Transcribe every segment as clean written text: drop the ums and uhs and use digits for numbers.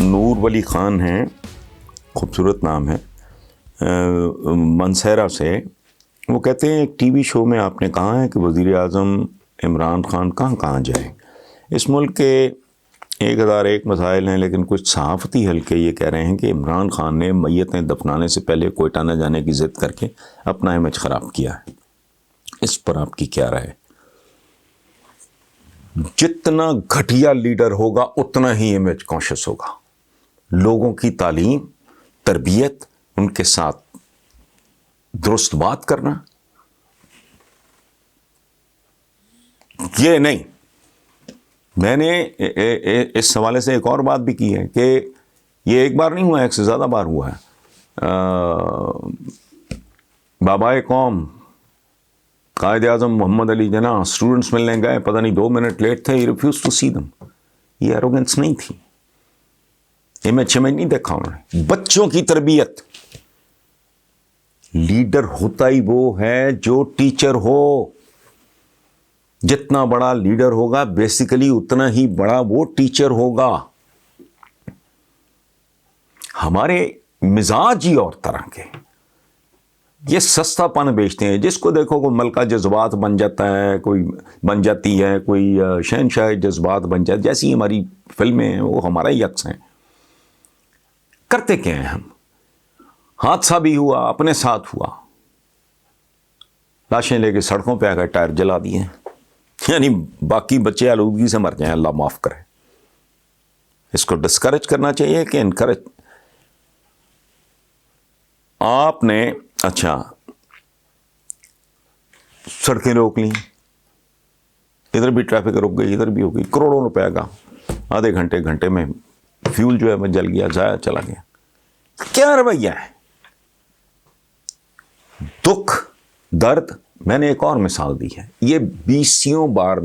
نور ولی خان ہیں، خوبصورت نام ہے، منسیرہ سے. وہ کہتے ہیں ایک ٹی وی شو میں آپ نے کہا ہے کہ وزیر اعظم عمران خان کہاں جائیں. اس ملک کے 1001 مسائل ہیں، لیکن کچھ صحافتی حلقے یہ کہہ رہے ہیں کہ عمران خان نے میتیں دفنانے سے پہلے کوئٹہ نہ جانے کی ضد کر کے اپنا امیج خراب کیا ہے. اس پر آپ کی کیا رائے؟ جتنا گھٹیا لیڈر ہوگا اتنا ہی امیج کانشیس ہوگا. لوگوں کی تعلیم، تربیت، ان کے ساتھ درست بات کرنا، یہ نہیں. میں نے اس حوالے سے ایک اور بات بھی کی ہے کہ یہ ایک بار نہیں ہوا، ایک سے زیادہ بار ہوا ہے. بابائے قوم قائد اعظم محمد علی جناح اسٹوڈنٹس ملنے گئے، پتہ نہیں 2 منٹ لیٹ تھے، ہی ریفیوز ٹو سی دم. یہ ایروگنس نہیں تھی، امیج نہیں دیکھا انہوں نے. بچوں کی تربیت، لیڈر ہوتا ہی وہ ہے جو ٹیچر ہو. جتنا بڑا لیڈر ہوگا بیسیکلی اتنا ہی بڑا وہ ٹیچر ہوگا. ہمارے مزاج ہی اور طرح کے، یہ سستا پن بیچتے ہیں. جس کو دیکھو کوئی ملکہ جذبات بن جاتا ہے، کوئی بن جاتی ہے، کوئی شہنشاہ جذبات بن جاتی، جیسی ہماری فلمیں ہیں وہ ہمارا ہی عکس ہیں. کرتے کیا ہیں ہم؟ حادثہ بھی ہوا، اپنے ساتھ ہوا، لاشیں لے کے سڑکوں پہ آ گئے، ٹائر جلا دیے. یعنی باقی بچے آلودگی سے مر جائیں، اللہ معاف کرے. اس کو ڈسکریج کرنا چاہیے کہ انکریج؟ آپ نے اچھا سڑکیں روک لیں، ادھر بھی ٹریفک رک گئی، ادھر بھی ہو گئی، کروڑوں روپے کا آدھے گھنٹے میں فیول جو ہے وہ جل گیا، ضائع چلا گیا. کیا رویہ ہے؟ دکھ، درد. میں نے ایک اور مثال دی ہے، یہ 20 بار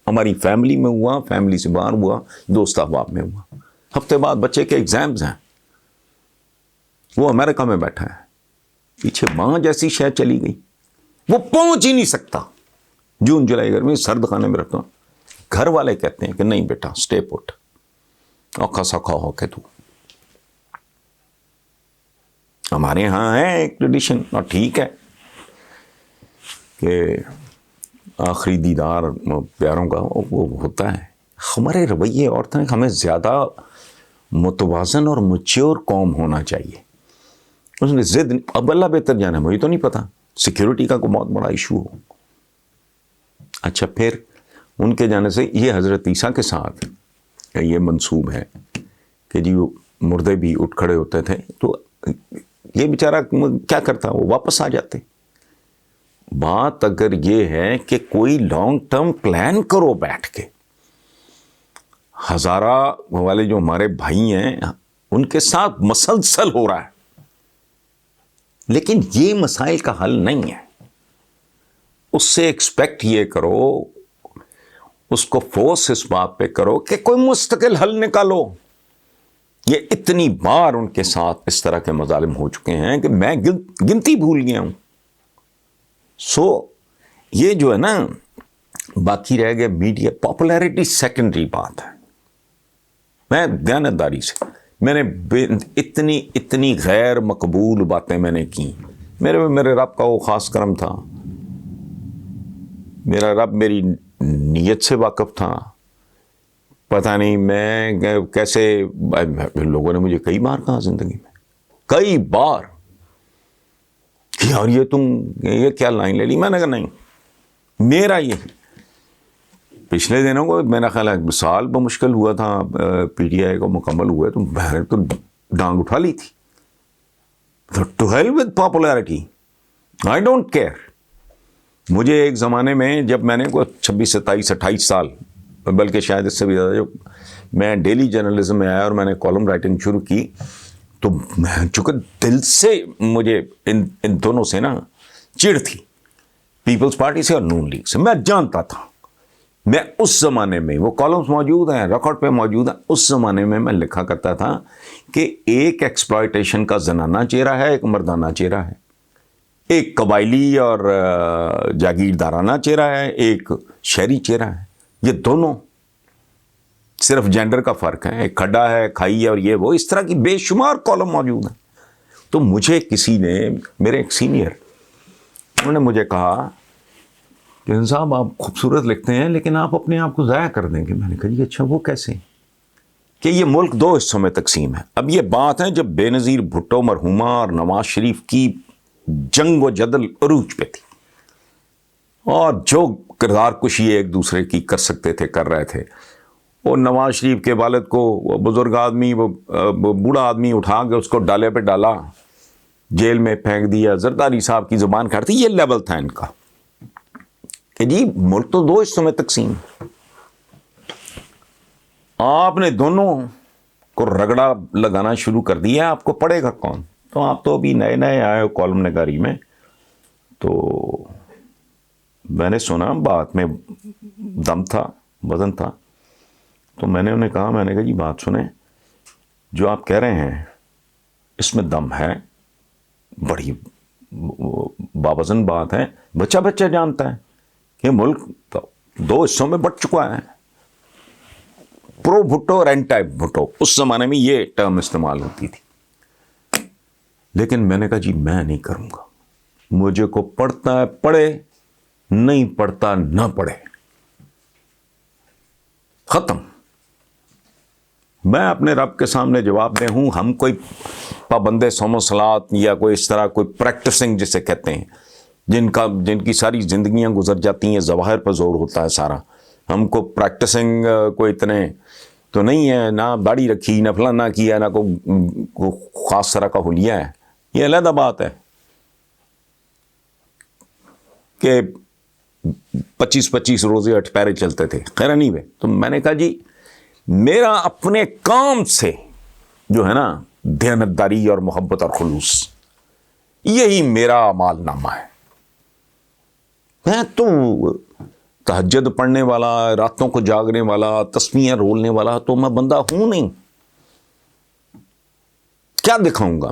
ہماری فیملی میں ہوا، فیملی سے باہر ہوا، دوست احباب میں ہوا. ہفتے بعد بچے کے ایگزامز ہیں، وہ امریکہ میں بیٹھا ہے، پیچھے ماں جیسی شے چلی گئی، وہ پہنچ ہی نہیں سکتا. جون جولائی گرمی سرد خانے میں رکھتا ہوں. گھر والے کہتے ہیں کہ نہیں بیٹا سٹے پٹ، اوکھا سوکھا ہو کے تو. ہمارے ہاں ہے ایک ٹریڈیشن، اور ٹھیک ہے کہ آخری دیدار پیاروں کا وہ ہوتا ہے. ہمارے رویے اور طرح، ہمیں زیادہ متوازن اور میچور قوم ہونا چاہیے. اس نے ضد، اب اللہ بہتر جانا، مجھے تو نہیں پتا سیکیورٹی کا کوئی بہت بڑا ایشو ہو. اچھا پھر ان کے جانے سے یہ حضرت عیسیٰ کے ساتھ یہ منسوب ہے کہ جی وہ مردے بھی اٹھ کھڑے ہوتے تھے، تو یہ بیچارہ کیا کرتا، وہ واپس آ جاتے. بات اگر یہ ہے کہ کوئی لانگ ٹرم پلان کرو بیٹھ کے. ہزارہ والے جو ہمارے بھائی ہیں ان کے ساتھ مسلسل ہو رہا ہے، لیکن یہ مسائل کا حل نہیں ہے. اس سے ایکسپیکٹ یہ کرو، اس کو فورس اس بات پہ کرو کہ کوئی مستقل حل نکالو. یہ اتنی بار ان کے ساتھ اس طرح کے مظالم ہو چکے ہیں کہ میں گنتی بھول گیا ہوں. یہ جو ہے نا، باقی رہ گیا میڈیا، پاپولیرٹی سیکنڈری بات ہے. میں دیانتداری سے، میں نے اتنی غیر مقبول باتیں میں نے کی. میرے رب کا وہ خاص کرم تھا، میرا رب میری نیت سے واقف تھا. پتہ نہیں میں کیسے، لوگوں نے مجھے کئی بار کہا زندگی میں، کئی بار کہ یار یہ کیا لائن لے لی. میں نے کہا نہیں، میرا یہ پچھلے دنوں کو میرا خیال ہے سال بمشکل ہوا تھا پی ٹی آئی کو مکمل ہوا، تو میں نے تو ڈانگ اٹھا لی تھی. To hell with popularity, I don't care. مجھے ایک زمانے میں جب میں نے کوئی 26 27 28 سال، بلکہ شاید اس سے بھی زیادہ، جب میں ڈیلی جرنلزم میں آیا اور میں نے کالم رائٹنگ شروع کی، تو چونکہ دل سے مجھے ان دونوں سے نا چڑ تھی، پیپلز پارٹی سے اور نون لیگ سے. میں جانتا تھا، میں اس زمانے میں، وہ کالمز موجود ہیں، ریکارڈ پہ موجود ہیں، اس زمانے میں لکھا کرتا تھا کہ ایک ایکسپلائٹیشن کا زنانہ چہرہ ہے، ایک مردانہ چہرہ ہے. ایک قبائلی اور جاگیردارانہ چہرہ ہے، ایک شہری چہرہ ہے. یہ دونوں صرف جینڈر کا فرق ہے، ایک کھڈا ہے، کھائی ہے، اور یہ وہ، اس طرح کی بے شمار کالم موجود ہیں. تو مجھے کسی نے، میرے ایک سینئر، انہوں نے مجھے کہا کہ صاحب آپ خوبصورت لکھتے ہیں لیکن آپ اپنے آپ کو ضائع کر دیں گے. میں نے کہا جی اچھا وہ کیسے؟ کہ یہ ملک 2 حصوں میں تقسیم ہے. اب یہ بات ہے جب بے نظیر بھٹو مرحومہ اور نواز شریف کی جنگ و جدل عروج پہ تھی، اور جو کردار کشی ایک دوسرے کی کر سکتے تھے کر رہے تھے. وہ نواز شریف کے والد کو وہ بزرگ آدمی، وہ بوڑھا آدمی اٹھا کے اس کو ڈالے پہ ڈالا، جیل میں پھینک دیا، زرداری صاحب کی زبان کاٹتی. یہ لیول تھا ان کا کہ جی ملک تو 2 حصوں میں تقسیم. آپ نے دونوں کو رگڑا لگانا شروع کر دیا، آپ کو پڑھے گا کون؟ تو آپ تو ابھی نئے نئے آئے ہو کالم نگاری میں. تو میں نے سنا بات میں دم تھا، وزن تھا. تو میں نے انہیں کہا، میں نے کہا جی بات سنیں، جو آپ کہہ رہے ہیں اس میں دم ہے، بڑی باوزن بات ہے. بچہ بچہ جانتا ہے کہ ملک 2 حصوں میں بٹ چکا ہے. پرو بھٹو اور اینٹی بھٹو، اس زمانے میں یہ ٹرم استعمال ہوتی تھی. لیکن میں نے کہا جی میں نہیں کروں گا. مجھے کو پڑھتا ہے پڑھے، نہیں پڑھتا نہ پڑھے، ختم. میں اپنے رب کے سامنے جواب دہ ہوں. ہم کوئی پابند صوم و صلات یا کوئی اس طرح کوئی پریکٹسنگ جسے کہتے ہیں، جن کی ساری زندگیاں گزر جاتی ہیں، ظواہر پر زور ہوتا ہے سارا. ہم کو پریکٹسنگ کوئی اتنے تو نہیں ہے، نہ داڑھی رکھی، نہ فلانا کیا، نہ کوئی خاص طرح کا حلیہ ہے. یہ علیحدہ بات ہے کہ 25 روزے 8 پیرے چلتے تھے. خیر نہیں ہوئے. تو میں نے کہا جی میرا اپنے کام سے جو ہے نا دیانتداری اور محبت اور خلوص، یہی میرا اعمال نامہ ہے. میں تو تہجد پڑھنے والا، راتوں کو جاگنے والا، تسبیحیں رولنے والا تو میں بندہ ہوں نہیں. کیا دکھاؤں گا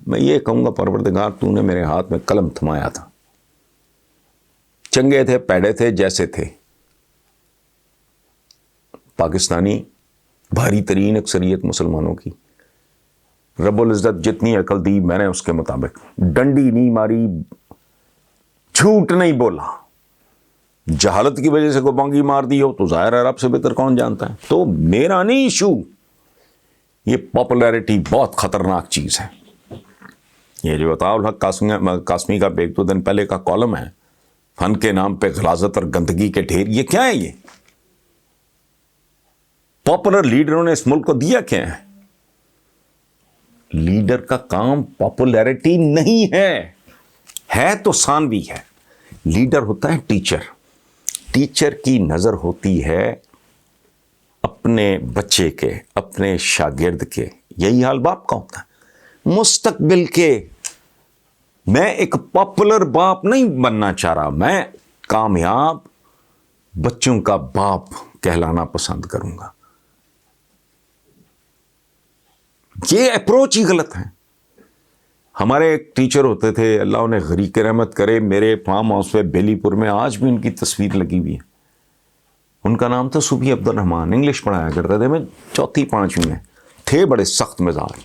میں یہ کہوں گا پروردگار تو نے میرے ہاتھ میں قلم تھمایا تھا، چنگے تھے پیڑے تھے جیسے تھے. پاکستانی بھاری ترین اکثریت مسلمانوں کی، رب العزت جتنی عقل دی میں نے اس کے مطابق، ڈنڈی نہیں ماری، جھوٹ نہیں بولا. جہالت کی وجہ سے کو بانگی مار دی ہو تو ظاہر ہے رب سے بہتر کون جانتا ہے. تو میرا نہیں ایشو یہ پاپولیرٹی، بہت خطرناک چیز ہے. یہ جو عطاء الحق قاسمی کا 1-2 دن پہلے کا کالم ہے، فن کے نام پہ غلاظت اور گندگی کے ڈھیر، یہ کیا ہے؟ یہ پاپولر لیڈروں نے اس ملک کو دیا کیا ہے؟ لیڈر کا کام پاپولیرٹی نہیں ہے تو ثانوی ہے. لیڈر ہوتا ہے ٹیچر. ٹیچر کی نظر ہوتی ہے اپنے بچے کے، اپنے شاگرد کے. یہی حال باپ کا ہوتا ہے مستقبل کے. میں ایک پاپولر باپ نہیں بننا چاہ رہا، میں کامیاب بچوں کا باپ کہلانا پسند کروں گا. یہ اپروچ ہی غلط ہے. ہمارے ایک ٹیچر ہوتے تھے، اللہ انہیں غریق رحمت کرے، میرے فارم ہاؤس پہ بیلی پور میں آج بھی ان کی تصویر لگی ہوئی ہے. ان کا نام تھا صوفی عبد الرحمان. انگلش پڑھایا کرتے تھے، میں 4-5 میں تھے، بڑے سخت مزاج.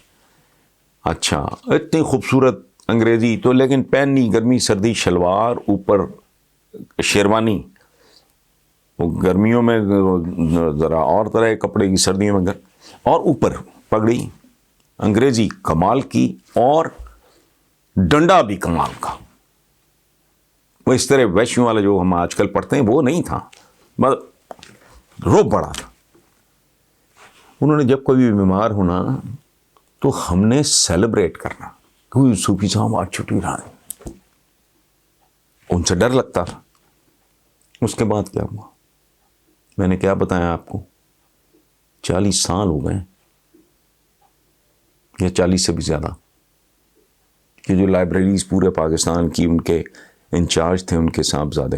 اچھا اتنی خوبصورت انگریزی تو، لیکن پہننی گرمی سردی شلوار، اوپر شیروانی. وہ گرمیوں میں ذرا اور طرح کے کپڑے کی، سردیوں میں اور اوپر پگڑی انگریزی کمال کی، اور ڈنڈا بھی کمال کا. وہ اس طرح ویشیوں والا جو ہم آج کل پڑھتے ہیں وہ نہیں تھا، روب بڑا تھا. انہوں نے جب کوئی بیمار ہونا تو ہم نے سیلیبریٹ کرنا، کوئی صوفی صاحب آج چھٹی رہا ہے. ان سے ڈر لگتا تھا. اس کے بعد کیا ہوا میں نے کیا بتایا آپ کو، 40 سال ہو گئے یا 40 سے بھی زیادہ کہ جو لائبریریز پورے پاکستان کی ان کے انچارج تھے، ان کے صاحبزادے،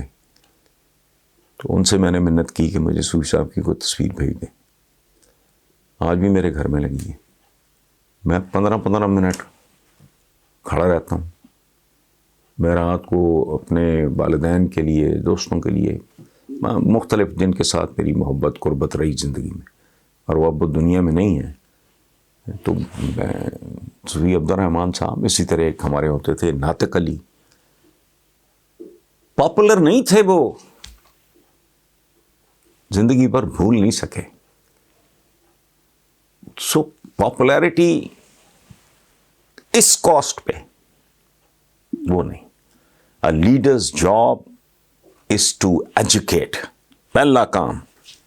تو ان سے میں نے منت کی کہ مجھے صوفی صاحب کی کوئی تصویر بھیج دیں. آج بھی میرے گھر میں لگی ہے. میں 15 منٹ کھڑا رہتا ہوں. میں رات کو اپنے والدین کے لیے، دوستوں کے لیے، مختلف جن کے ساتھ میری محبت قربت رہی زندگی میں، اور وہ اب دنیا میں نہیں ہے. تو صفی عبد الرحمان صاحب، اسی طرح ایک ہمارے ہوتے تھے ناطق علی، پاپولر نہیں تھے، وہ زندگی پر بھول نہیں سکے. سو پاپولیرٹی اس کاسٹ پہ وہ نہیں. A leader's job is to educate. پہلا کام.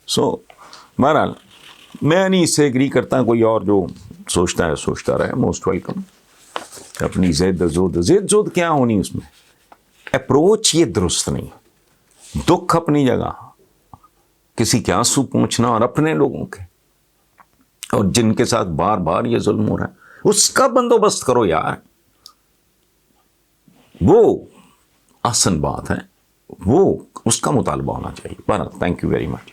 سو بہرحال میں نہیں اس سے ایگری کرتا. کوئی اور جو سوچتا ہے سوچتا رہے، موسٹ ویلکم. اپنی زد زود کیا ہونی اس میں؟ اپروچ یہ درست نہیں. دکھ اپنی جگہ، کسی کے آنسو پوچھنا اور اپنے لوگوں کے، اور جن کے ساتھ بار بار یہ ظلم ہو رہا ہے اس کا بندوبست کرو یار. وہ آسن بات ہے، وہ اس کا مطالبہ ہونا چاہیے. بہرحال تھینک یو ویری مچ.